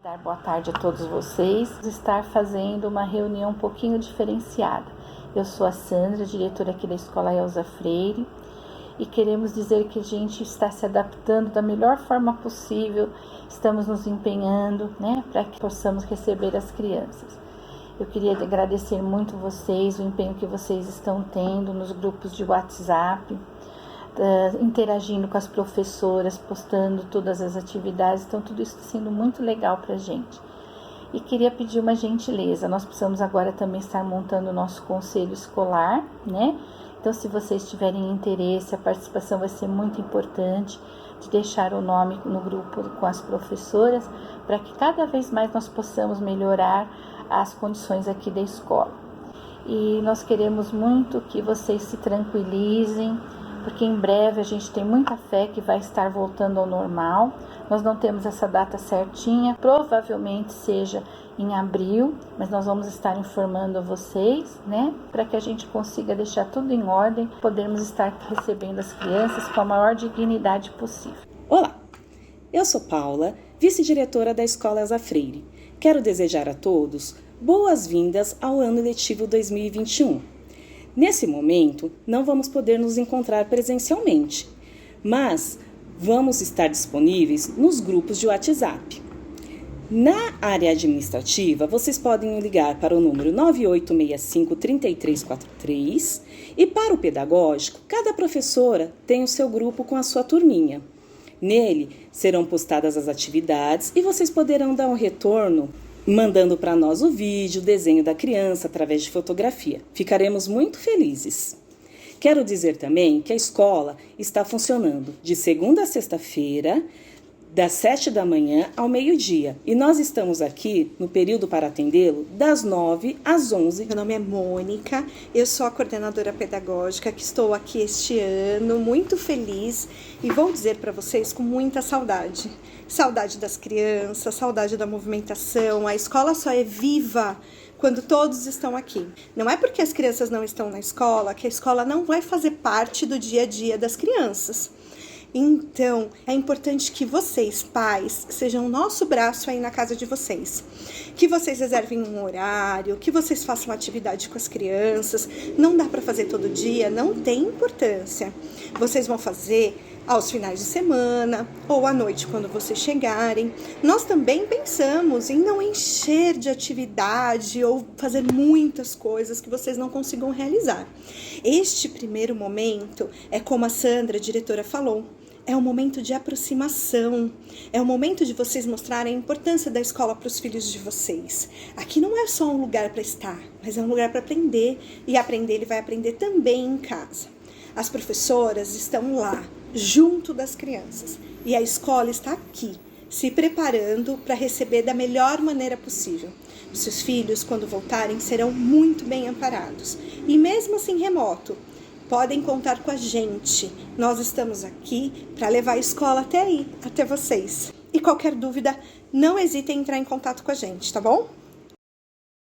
Dar boa tarde a todos vocês. Estar fazendo uma reunião um pouquinho diferenciada. Eu sou a Sandra, diretora aqui da Escola Elza Freire, e queremos dizer que a gente está se adaptando da melhor forma possível, estamos nos empenhando, para que possamos receber as crianças. Eu queria agradecer muito vocês, o empenho que vocês estão tendo nos grupos de WhatsApp, interagindo com as professoras, postando todas as atividades, então tudo isso está sendo muito legal para a gente. E queria pedir uma gentileza, nós precisamos agora também estar montando o nosso conselho escolar, Então, se vocês tiverem interesse, a participação vai ser muito importante, de deixar o nome no grupo com as professoras, para que cada vez mais nós possamos melhorar as condições aqui da escola. E nós queremos muito que vocês se tranquilizem, porque em breve a gente tem muita fé que vai estar voltando ao normal. Nós não temos essa data certinha, provavelmente seja em abril, mas nós vamos estar informando a vocês, para que a gente consiga deixar tudo em ordem, podermos estar recebendo as crianças com a maior dignidade possível. Olá, eu sou Paula, vice-diretora da Escola Elza Freire. Quero desejar a todos boas-vindas ao ano letivo 2021. Nesse momento, não vamos poder nos encontrar presencialmente, mas vamos estar disponíveis nos grupos de WhatsApp. Na área administrativa, vocês podem ligar para o número 9865-3343 e para o pedagógico, cada professora tem o seu grupo com a sua turminha. Nele serão postadas as atividades e vocês poderão dar um retorno mandando para nós o vídeo, o desenho da criança através de fotografia. Ficaremos muito felizes. Quero dizer também que a escola está funcionando de segunda a sexta-feira, das 7 da manhã ao meio-dia. E nós estamos aqui no período para atendê-lo das 9 às 11. Meu nome é Mônica, eu sou a coordenadora pedagógica que estou aqui este ano, muito feliz, e vou dizer para vocês com muita saudade. Saudade das crianças, saudade da movimentação. A escola só é viva quando todos estão aqui. Não é porque as crianças não estão na escola que a escola não vai fazer parte do dia a dia das crianças. Então, é importante que vocês, pais, sejam o nosso braço aí na casa de vocês. Que vocês reservem um horário, que vocês façam atividade com as crianças. Não dá para fazer todo dia, não tem importância. Vocês vão fazer aos finais de semana ou à noite quando vocês chegarem. Nós também pensamos em não encher de atividade ou fazer muitas coisas que vocês não consigam realizar. Este primeiro momento é como a Sandra, a diretora, falou. É um momento de aproximação, é um momento de vocês mostrarem a importância da escola para os filhos de vocês. Aqui não é só um lugar para estar, mas é um lugar para aprender, e aprender ele vai aprender também em casa. As professoras estão lá, junto das crianças, e a escola está aqui, se preparando para receber da melhor maneira possível. Os seus filhos, quando voltarem, serão muito bem amparados, e mesmo assim remoto, podem contar com a gente. Nós estamos aqui para levar a escola até aí, até vocês. E qualquer dúvida, não hesitem em entrar em contato com a gente, tá bom?